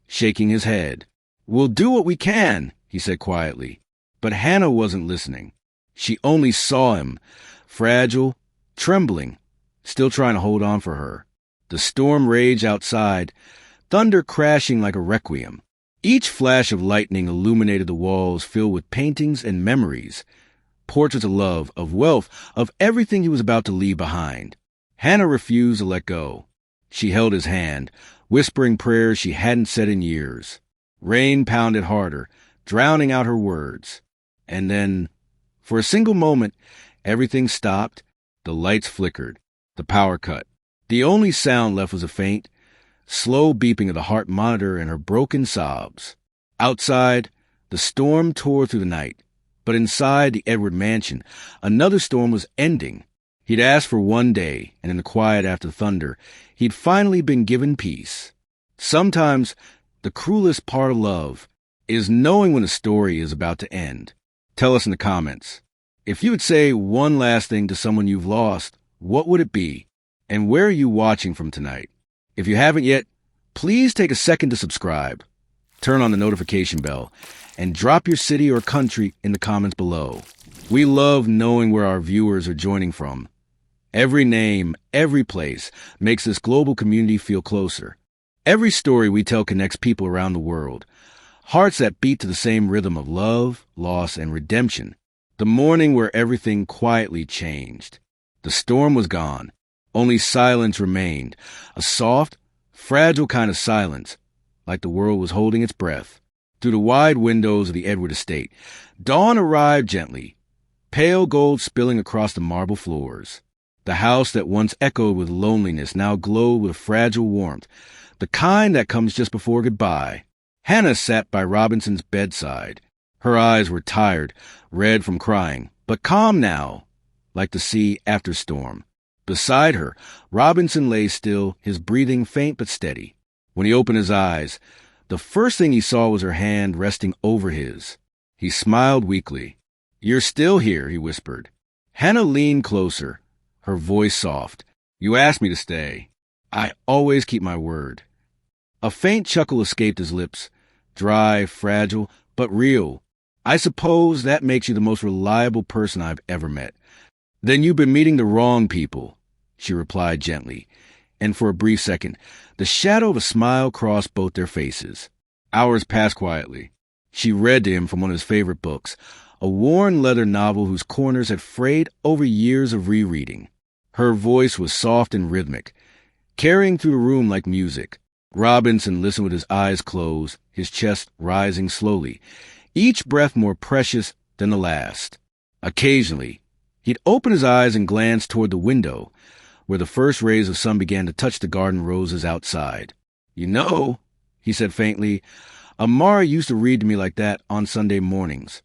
shaking his head. "We'll do what we can," he said quietly. But Hanna wasn't listening. She only saw him, fragile, trembling, still trying to hold on for her. The storm raged outside, thunder crashing like a requiem. Each flash of lightning illuminated the walls filled with paintings and memories, portraits of love, of wealth, of everything he was about to leave behind. Hanna refused to let go. She held his hand, whispering prayers she hadn't said in years. Rain pounded harder, drowning out her words. And then, for a single moment, everything stopped. The lights flickered. The power cut. The only sound left was a faint, slow beeping of the heart monitor and her broken sobs. Outside, the storm tore through the night. But inside the Edward mansion, another storm was ending. He'd asked for one day, and in the quiet after thunder, he'd finally been given peace. Sometimes, the cruelest part of love is knowing when a story is about to end. Tell us in the comments. If you would say one last thing to someone you've lost, what would it be? And where are you watching from tonight? If you haven't yet, please take a second to subscribe. Turn on the notification bell and drop your city or country in the comments below. We love knowing where our viewers are joining from. Every name, every place makes this global community feel closer. Every story we tell connects people around the world. Hearts that beat to the same rhythm of love, loss, and redemption. The morning where everything quietly changed. The storm was gone. Only silence remained. A soft, fragile kind of silence, like the world was holding its breath. Through the wide windows of the Edward estate, dawn arrived gently, pale gold spilling across the marble floors. The house that once echoed with loneliness now glowed with fragile warmth, the kind that comes just before goodbye. Hanna sat by Robinson's bedside. Her eyes were tired, red from crying, but calm now, like the sea after storm. Beside her, Robinson lay still, his breathing faint but steady. When he opened his eyes, the first thing he saw was her hand resting over his. He smiled weakly. "You're still here," he whispered. Hanna leaned closer, her voice soft. "You asked me to stay. I always keep my word." A faint chuckle escaped his lips, dry, fragile, but real. "I suppose that makes you the most reliable person I've ever met." "Then you've been meeting the wrong people," she replied gently, and for a brief second, the shadow of a smile crossed both their faces. Hours passed quietly. She read to him from one of his favorite books, a worn leather novel whose corners had frayed over years of rereading. Her voice was soft and rhythmic, carrying through the room like music. Robinson listened with his eyes closed, his chest rising slowly, each breath more precious than the last. Occasionally, he'd open his eyes and glance toward the window, where the first rays of sun began to touch the garden roses outside. "You know," he said faintly, "Amara used to read to me like that on Sunday mornings."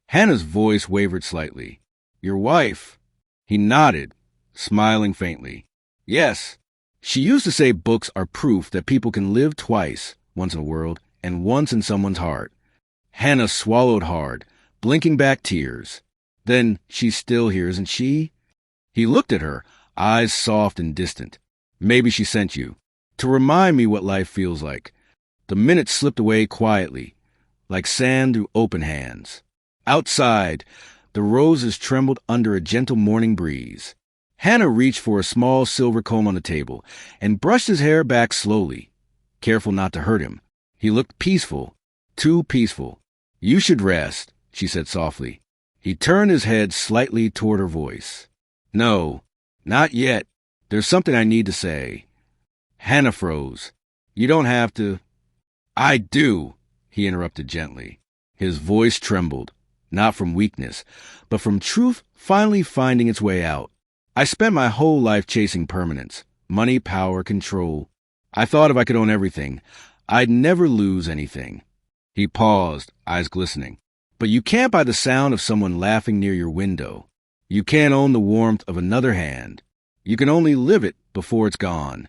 Hannah's voice wavered slightly. "Your wife?" He nodded, smiling faintly. "Yes. She used to say books are proof that people can live twice, once in the world and once in someone's heart." Hanna swallowed hard, blinking back tears. "Then she's still here, isn't she?" He looked at her, eyes soft and distant. "Maybe she sent you, to remind me what life feels like." The minutes slipped away quietly. like sand through open hands. Outside, the roses trembled under a gentle morning breeze. Hanna reached for a small silver comb on the table and brushed his hair back slowly, careful not to hurt him. He looked peaceful, too peaceful. "You should rest," she said softly. He turned his head slightly toward her voice. "No, not yet. There's something I need to say." Hanna froze. "You don't have to." "I do," he interrupted gently. His voice trembled, not from weakness, but from truth finally finding its way out. "I spent my whole life chasing permanence, money, power, control. I thought if I could own everything, I'd never lose anything." He paused, eyes glistening. "But you can't buy the sound of someone laughing near your window. You can't own the warmth of another hand. You can only live it before it's gone."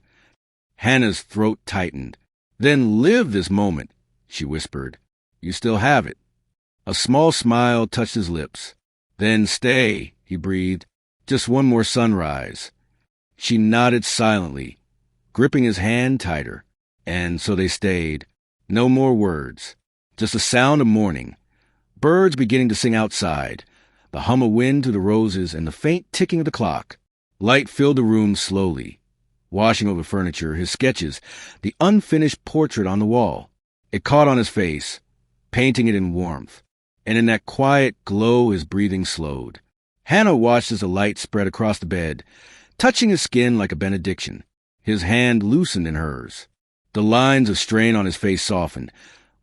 Hanna's throat tightened. "Then live this moment," she whispered. "You still have it." A small smile touched his lips. "Then stay," he breathed. "Just one more sunrise." She nodded silently, gripping his hand tighter. And so they stayed. No more words. Just the sound of morning. Birds beginning to sing outside, the hum of wind through the roses, and the faint ticking of the clock. Light filled the room slowly, washing over furniture, his sketches, the unfinished portrait on the wall. It caught on his face, painting it in warmth, and in that quiet glow his breathing slowed. Hanna watched as the light spread across the bed, touching his skin like a benediction. His hand loosened in hers. The lines of strain on his face softened,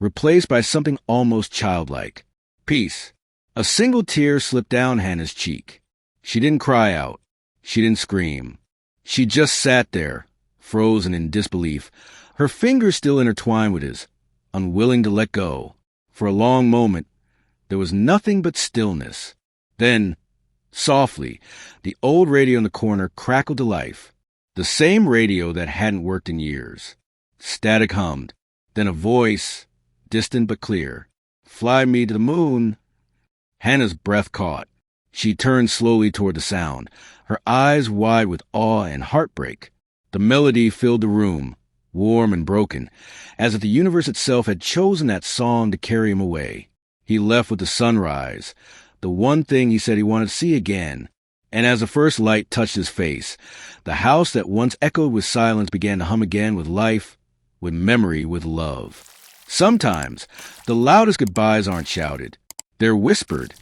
replaced by something almost childlike. Peace. A single tear slipped down Hanna's cheek. She didn't cry out. She didn't scream. She just sat there, frozen in disbelief, her fingers still intertwined with his, unwilling to let go. For a long moment, there was nothing but stillness. Then, softly, the old radio in the corner crackled to life. The same radio that hadn't worked in years. Static hummed. Then a voice, distant but clear. "Fly me to the moon." Hanna's breath caught. She turned slowly toward the sound, her eyes wide with awe and heartbreak. The melody filled the room, warm and broken, as if the universe itself had chosen that song to carry him away. He left with the sunrise, the one thing he said he wanted to see again. And as the first light touched his face, the house that once echoed with silence began to hum again with life, with memory, with love. Sometimes, the loudest goodbyes aren't shouted. They're whispered,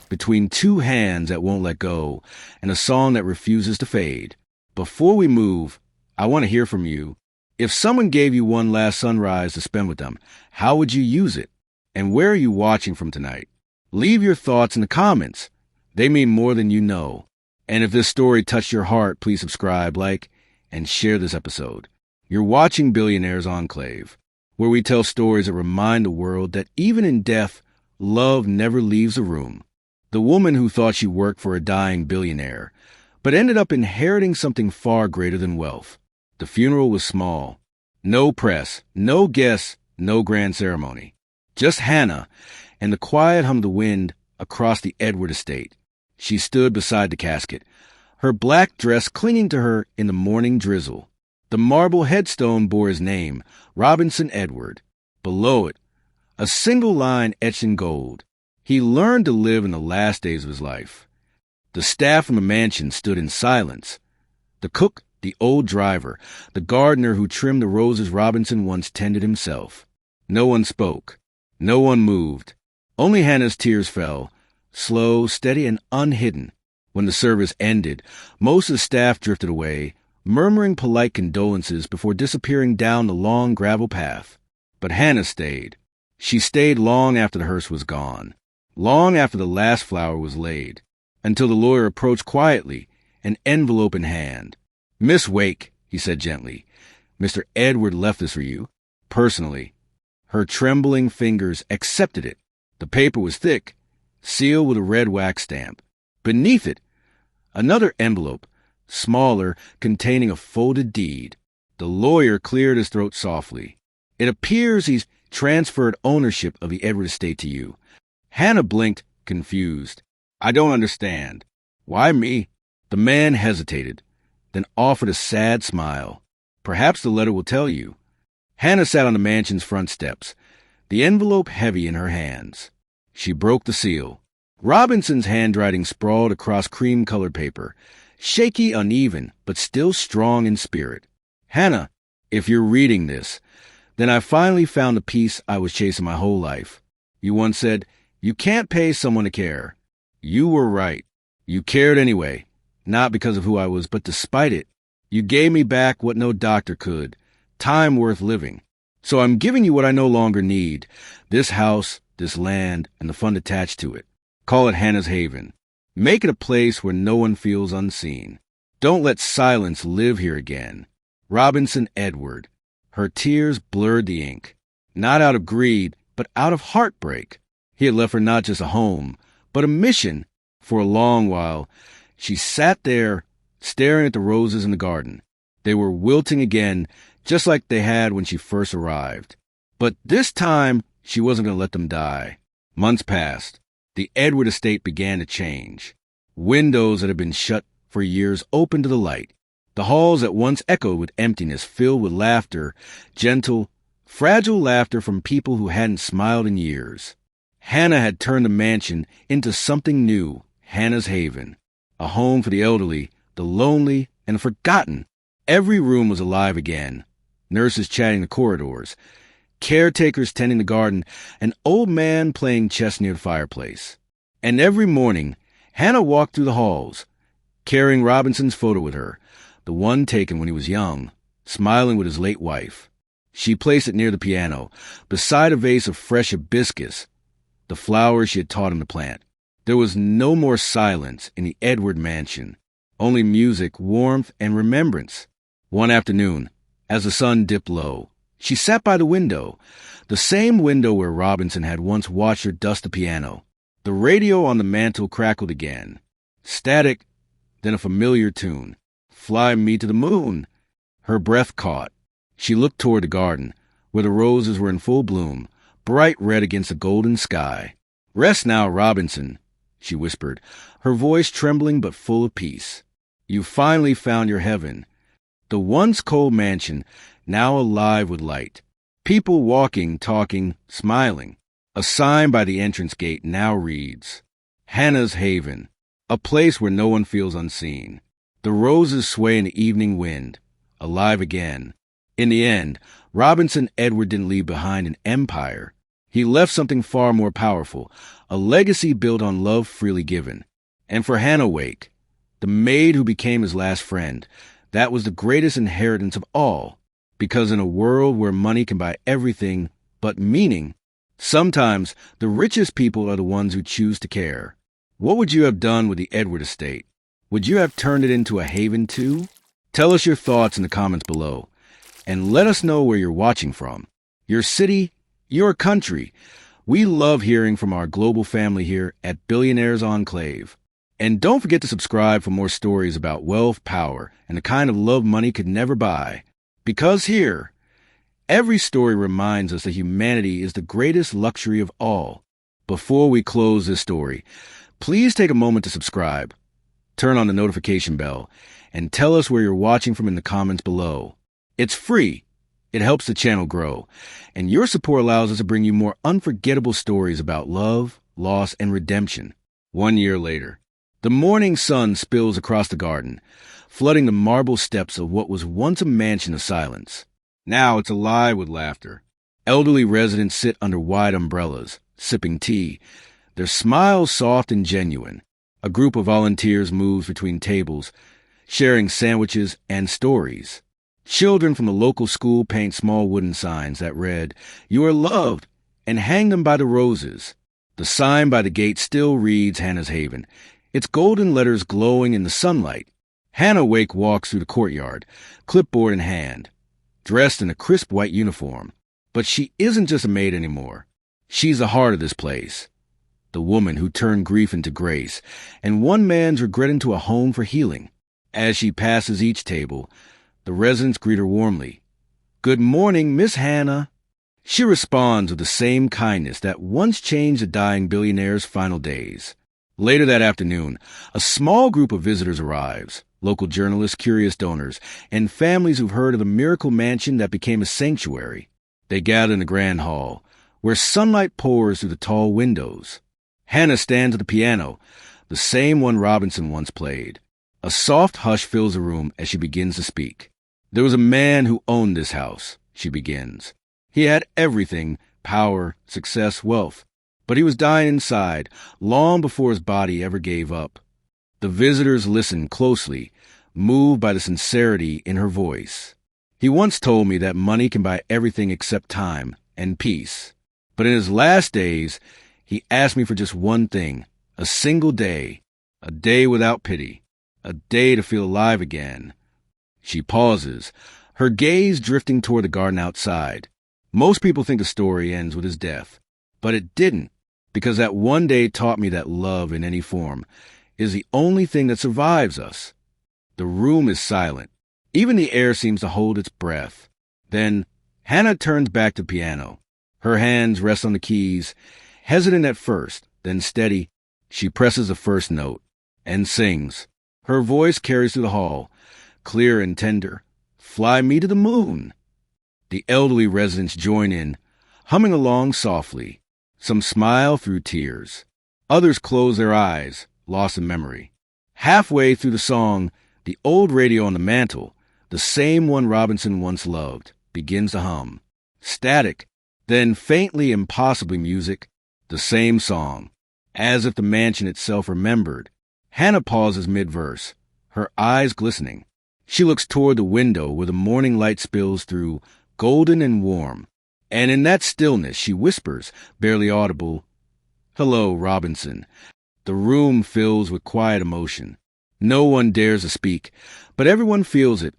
between two hands that won't let go, and a song that refuses to fade. Before we move, I want to hear from you. If someone gave you one last sunrise to spend with them, how would you use it? And where are you watching from tonight? Leave your thoughts in the comments. They mean more than you know. And if this story touched your heart, please subscribe, like, and share this episode. You're watching Billionaire's Enclave, where we tell stories that remind the world that even in death, love never leaves the room. The woman who thought she worked for a dying billionaire, but ended up inheriting something far greater than wealth. The funeral was small. No press, no guests, no grand ceremony. Just Hanna and the quiet hum of the wind across the Edward estate. She stood beside the casket, her black dress clinging to her in the morning drizzle. The marble headstone bore his name, Robinson Edward. Below it, a single line etched in gold. He learned to live in the last days of his life. The staff from the mansion stood in silence. The cook, the old driver, the gardener who trimmed the roses Robinson once tended himself. No one spoke. No one moved. Only Hanna's tears fell, slow, steady, and unhidden. When the service ended, most of the staff drifted away, murmuring polite condolences before disappearing down the long gravel path. But Hanna stayed. She stayed long after the hearse was gone, long after the last flower was laid, until the lawyer approached quietly, an envelope in hand. "Miss Wake," he said gently, "Mr. Edward left this for you, personally." Her trembling fingers accepted it. The paper was thick, sealed with a red wax stamp. Beneath it, another envelope, smaller, containing a folded deed. The lawyer cleared his throat softly. "It appears he's transferred ownership of the Edward estate to you." Hanna blinked, confused. "I don't understand. Why me?" The man hesitated, then offered a sad smile. "Perhaps the letter will tell you." Hanna sat on the mansion's front steps, the envelope heavy in her hands. She broke the seal. Robinson's handwriting sprawled across cream-colored paper, shaky, uneven, but still strong in spirit. Hanna, if you're reading this, then I finally found the peace I was chasing my whole life. You once said, you can't pay someone to care. You were right. You cared anyway, not because of who I was, but despite it. You gave me back what no doctor could, time worth living. So I'm giving you what I no longer need, this house, this land, and the fun attached to it. Call it Hannah's Haven. Make it a place where no one feels unseen. Don't let silence live here again. Robinson Edward. Her tears blurred the ink. Not out of greed, but out of heartbreak. He had left her not just a home, but a mission. For a long while, she sat there, staring at the roses in the garden. They were wilting again, just like they had when she first arrived. But this time, she wasn't going to let them die. Months passed. The Edward estate began to change. Windows that had been shut for years opened to the light. The halls that once echoed with emptiness filled with laughter, gentle, fragile laughter from people who hadn't smiled in years. Hanna had turned the mansion into something new, Hannah's Haven, a home for the elderly, the lonely, and the forgotten. Every room was alive again. Nurses chatting the corridors, caretakers tending the garden, an old man playing chess near the fireplace. And every morning, Hanna walked through the halls, carrying Robinson's photo with her, the one taken when he was young, smiling with his late wife. She placed it near the piano, beside a vase of fresh hibiscus, the flowers she had taught him to plant. There was no more silence in the Edward mansion, only music, warmth, and remembrance. One afternoon, as the sun dipped low, she sat by the window, the same window where Robinson had once watched her dust the piano. The radio on the mantel crackled again. Static, then a familiar tune. Fly me to the moon. Her breath caught. She looked toward the garden, where the roses were in full bloom, bright red against the golden sky. Rest now, Robinson, she whispered, her voice trembling but full of peace. You finally found your heaven. The once cold mansion, now alive with light. People walking, talking, smiling. A sign by the entrance gate now reads, Hannah's Haven, a place where no one feels unseen. The roses sway in the evening wind, alive again. In the end, Robinson Edward didn't leave behind an empire. He left something far more powerful, a legacy built on love freely given. And for Hanna Wake, the maid who became his last friend, that was the greatest inheritance of all. Because in a world where money can buy everything but meaning, sometimes the richest people are the ones who choose to care. What would you have done with the Edward estate? Would you have turned it into a haven too? Tell us your thoughts in the comments below. And let us know where you're watching from. Your city, your country. We love hearing from our global family here at Billionaire's Enclave. And don't forget to subscribe for more stories about wealth, power, and the kind of love money could never buy. Because here, every story reminds us that humanity is the greatest luxury of all. Before we close this story, please take a moment to subscribe, turn on the notification bell, and tell us where you're watching from in the comments below. It's free. It helps the channel grow, and your support allows us to bring you more unforgettable stories about love, loss, and redemption. 1 year later, the morning sun spills across the garden, flooding the marble steps of what was once a mansion of silence. Now it's alive with laughter. Elderly residents sit under wide umbrellas, sipping tea, their smiles soft and genuine. A group of volunteers moves between tables, sharing sandwiches and stories. Children from the local school paint small wooden signs that read, "You are loved," and hang them by the roses. The sign by the gate still reads Hannah's Haven, its golden letters glowing in the sunlight. Hanna Wake walks through the courtyard, clipboard in hand, dressed in a crisp white uniform. But she isn't just a maid anymore. She's the heart of this place. The woman who turned grief into grace, and one man's regret into a home for healing. As she passes each table, the residents greet her warmly. "Good morning, Miss Hanna." She responds with the same kindness that once changed the dying billionaire's final days. Later that afternoon, a small group of visitors arrives, local journalists, curious donors, and families who've heard of the miracle mansion that became a sanctuary. They gather in the grand hall, where sunlight pours through the tall windows. Hanna stands at the piano, the same one Robinson once played. A soft hush fills the room as she begins to speak. There was a man who owned this house, she begins. He had everything, power, success, wealth. But he was dying inside, long before his body ever gave up. The visitors listened closely, moved by the sincerity in her voice. He once told me that money can buy everything except time and peace. But in his last days, he asked me for just one thing, a single day, a day without pity, a day to feel alive again. She pauses, her gaze drifting toward the garden outside. Most people think the story ends with his death, but it didn't, because that one day taught me that love in any form is the only thing that survives us. The room is silent. Even the air seems to hold its breath. Then Hanna turns back to the piano. Her hands rest on the keys, hesitant at first, then steady. She presses the first note and sings. Her voice carries through the hall, clear and tender. Fly me to the moon. The elderly residents join in, humming along softly. Some smile through tears. Others close their eyes, lost in memory. Halfway through the song, the old radio on the mantel, the same one Robinson once loved, begins to hum. Static, then faintly impossibly music, the same song, as if the mansion itself remembered. Hanna pauses mid-verse, her eyes glistening. She looks toward the window where the morning light spills through, golden and warm. And in that stillness she whispers, barely audible, "Hello, Robinson." The room fills with quiet emotion. No one dares to speak, but everyone feels it.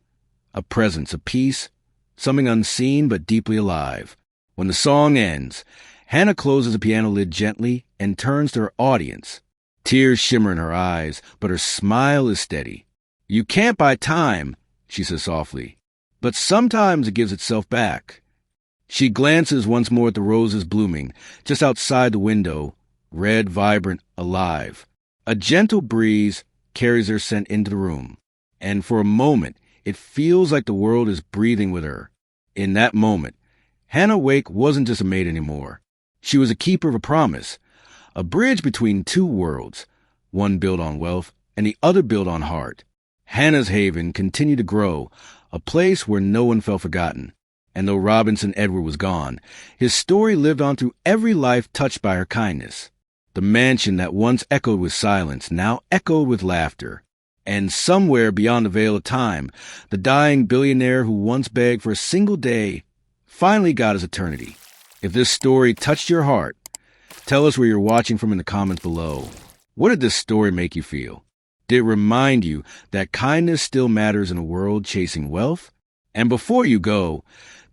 A presence, a peace, something unseen but deeply alive. When the song ends, Hanna closes the piano lid gently and turns to her audience. Tears shimmer in her eyes, but her smile is steady. "You can't buy time," she says softly, "but sometimes it gives itself back." She glances once more at the roses blooming just outside the window, red, vibrant, alive. A gentle breeze carries their scent into the room, and for a moment it feels like the world is breathing with her. In that moment, Hanna Wake wasn't just a maid anymore. She was a keeper of a promise, a bridge between two worlds, one built on wealth and the other built on heart. Hanna's haven continued to grow, a place where no one felt forgotten. And though Robinson Edward was gone, his story lived on through every life touched by her kindness. The mansion that once echoed with silence now echoed with laughter. And somewhere beyond the veil of time, the dying billionaire who once begged for a single day finally got his eternity. If this story touched your heart, tell us where you're watching from in the comments below. What did this story make you feel? Did it remind you that kindness still matters in a world chasing wealth? And before you go,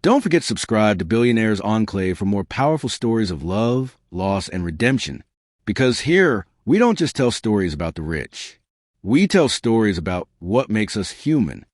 don't forget to subscribe to Billionaire's Enclave for more powerful stories of love, loss, and redemption. Because here, we don't just tell stories about the rich. We tell stories about what makes us human.